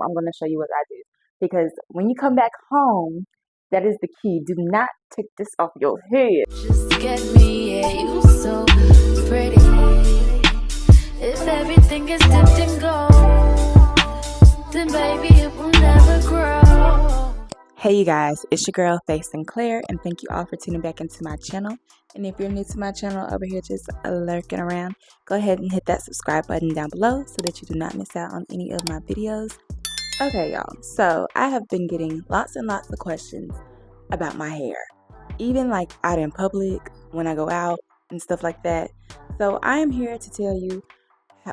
I'm going to show you what I do. Because when you come back home, that is the key. Do not take this off your head. Just get me, yeah, you so pretty. If everything is dipped in gold, then baby it will never grow. Hey you guys, it's your girl Faye Sinclair, and thank you all for tuning back into my channel. And if you're new to my channel over here just lurking around, go ahead and hit that subscribe button down below so that you do not miss out on any of my videos. Okay y'all, so I have been getting lots and lots of questions about my hair, even like out in public when I go out and stuff like that. So I am here to tell you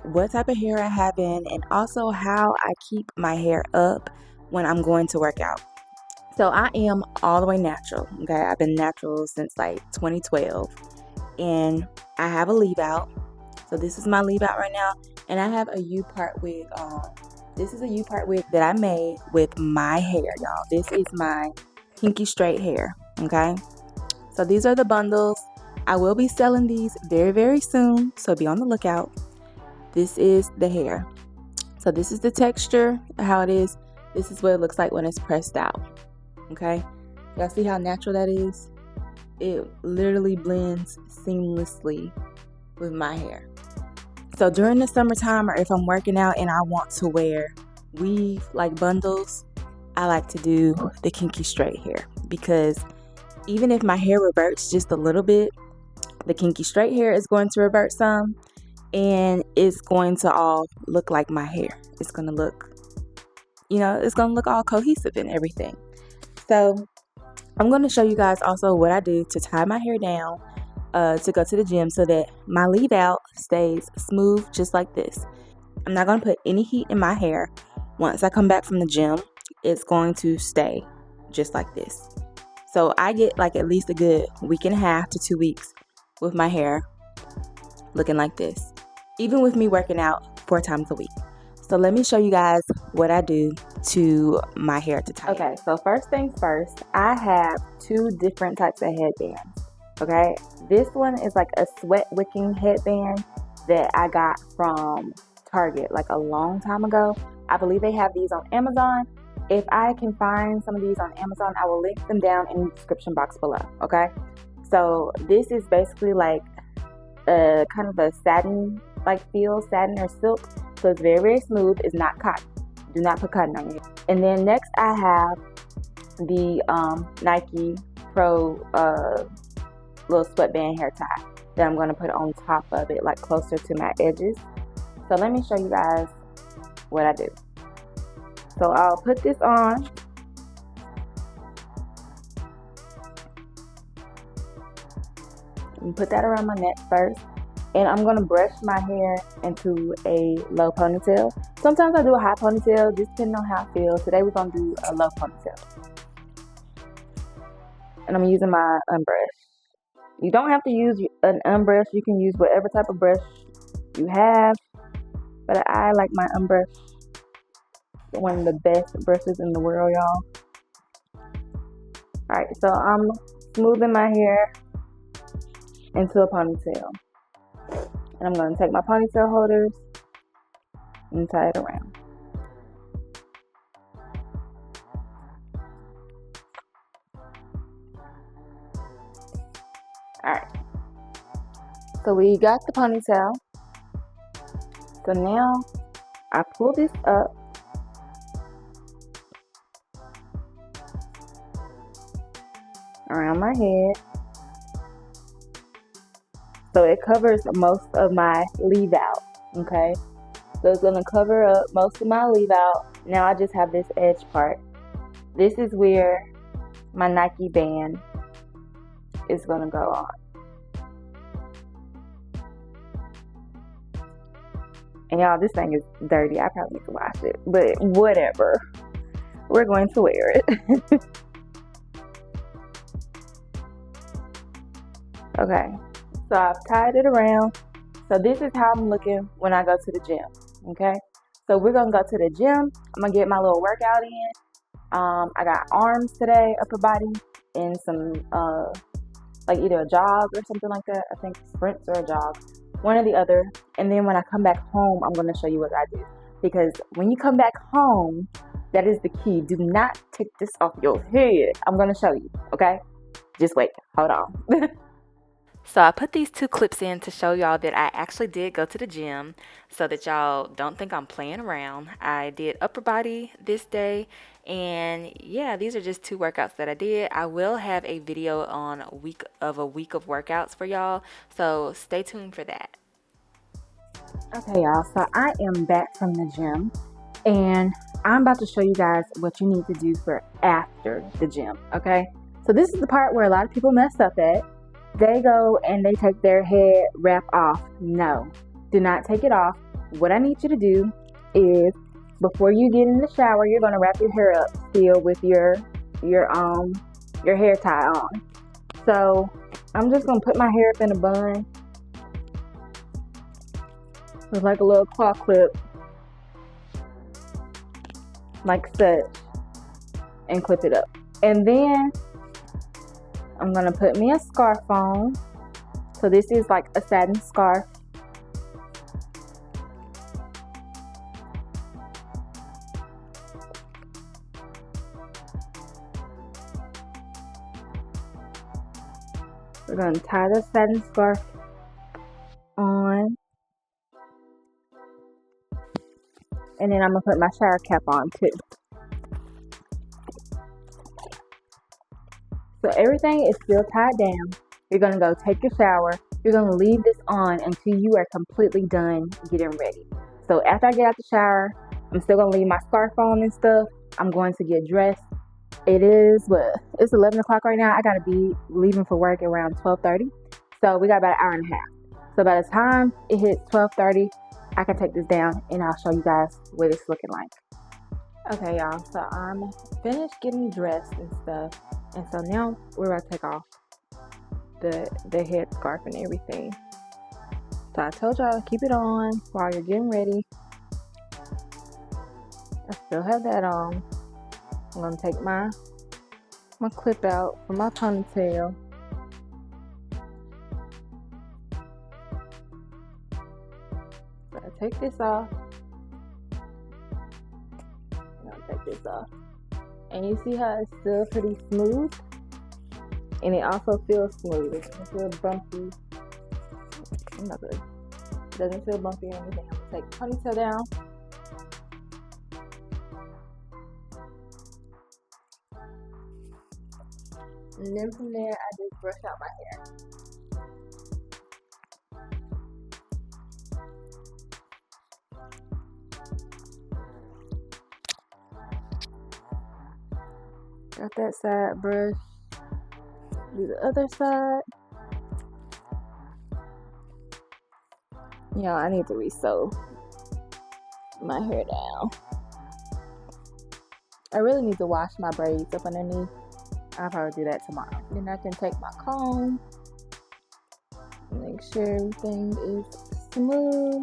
what type of hair I have in, and also how I keep my hair up when I'm going to work out. So I am all the way natural, okay? I've been natural since like 2012, and I have a leave out. So this is my leave out right now, and I have a U-part wig on. This is a U-part wig that I made with my hair, y'all. This is my kinky straight hair, okay? So these are the bundles. I will be selling these very, very soon, so be on the lookout. This is the hair. So this is the texture, how it is. This is what it looks like when it's pressed out. Okay, y'all see how natural that is? It literally blends seamlessly with my hair. So during the summertime, or if I'm working out and I want to wear weave like bundles, I like to do the kinky straight hair, because even if my hair reverts just a little bit, the kinky straight hair is going to revert some, and it's going to all look like my hair. It's going to look, it's going to look all cohesive and everything. So I'm going to show you guys also what I do to tie my hair down to go to the gym so that my leave out stays smooth just like this. I'm not going to put any heat in my hair. Once I come back from the gym, it's going to stay just like this. So I get like at least a good week and a half to 2 weeks with my hair looking like this, even with me working out 4 times a week. So let me show you guys what I do to my hair to tie. Okay, so first things first, I have 2 different types of headbands. Okay, this one is like a sweat wicking headband that I got from Target like a long time ago. I believe they have these on Amazon. If I can find some of these on Amazon, I will link them down in the description box below. Okay, so this is basically like a kind of a satin like feel, satin or silk. So it's very, very smooth. It's not cotton. Do not put cotton on it. And then next I have the Nike Pro little sweatband hair tie that I'm going to put on top of it, like closer to my edges. So let me show you guys what I do. So I'll put this on. And put that around my neck first. And I'm going to brush my hair into a low ponytail. Sometimes I do a high ponytail, just depending on how I feel. Today we're going to do a low ponytail. And I'm using my unbrush. You don't have to use an unbrush. You can use whatever type of brush you have. But I like my unbrush. One of the best brushes in the world, y'all. Alright, so I'm smoothing my hair into a ponytail. And I'm going to take my ponytail holders and tie it around. Alright. So we got the ponytail. So now I pull this up. Around my head. So it covers most of my leave out, okay? So it's gonna cover up most of my leave out. Now I just have this edge part. This is where my Nike band is gonna go on. And y'all, this thing is dirty. I probably need to wash it, but whatever. We're going to wear it. Okay. So I've tied it around. So this is how I'm looking when I go to the gym, okay? So we're going to go to the gym. I'm going to get my little workout in. I got arms today, upper body, and some, like either a jog or something like that. I think sprints or a jog, one or the other. And then when I come back home, I'm going to show you what I do. because when you come back home, that is the key. Do not take this off your head. I'm going to show you, okay? Just wait. Hold on. So I put these 2 clips in to show y'all that I actually did go to the gym, so that y'all don't think I'm playing around. I did upper body this day, and yeah, these are just 2 workouts that I did. I will have a video on a week of workouts for y'all, so stay tuned for that. Okay, y'all, so I am back from the gym, and I'm about to show you guys what you need to do for after the gym, okay? So this is the part where a lot of people mess up at. They go and they take their head wrap off. No, do not take it off. What I need you to do is, before you get in the shower, you're gonna wrap your hair up still with your hair tie on. So I'm just gonna put my hair up in a bun with like a little claw clip, like such, and clip it up. And then I'm gonna put me a scarf on. So this is like a satin scarf. We're gonna tie the satin scarf on. And then I'm gonna put my shower cap on too. So everything is still tied down. You're gonna go take your shower. You're gonna leave this on until you are completely done getting ready. So after I get out the shower, I'm still gonna leave my scarf on and stuff. I'm going to get dressed. It's 11 o'clock right now. I gotta be leaving for work around 12:30. So we got about an hour and a half. So by the time it hits 12:30, I can take this down and I'll show you guys what it's looking like. Okay, y'all, so I'm finished getting dressed and stuff. And so now we're about to take off the head scarf and everything. So I told y'all keep it on while you're getting ready. I still have that on. I'm gonna take my clip out for my ponytail. So I take this off. And I'll take this off. And you see how it's still pretty smooth? And it also feels smooth. It doesn't feel bumpy. It doesn't feel bumpy or anything. I'm gonna take the ponytail down. And then from there, I just brush out my hair. Got that side brush. Do the other side. Y'all, I need to re-sew my hair down. I really need to wash my braids up underneath. I'll probably do that tomorrow. Then I can take my comb, make sure everything is smooth.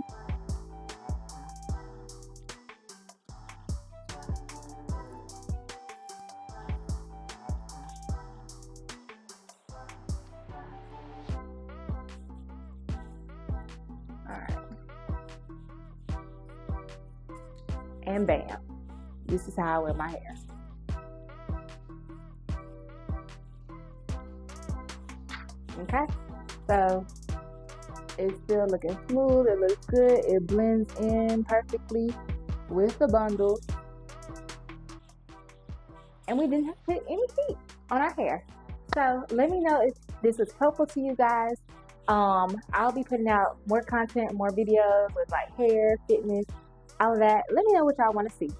Alright. And bam. This is how I wear my hair. Okay, so it's still looking smooth. It looks good. It blends in perfectly with the bundle. And we didn't have to put any heat on our hair. So let me know if this was helpful to you guys. I'll be putting out more content, more videos with like hair, fitness, all of that. Let me know what y'all want to see.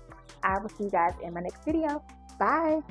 I will see you guys in my next video. Bye.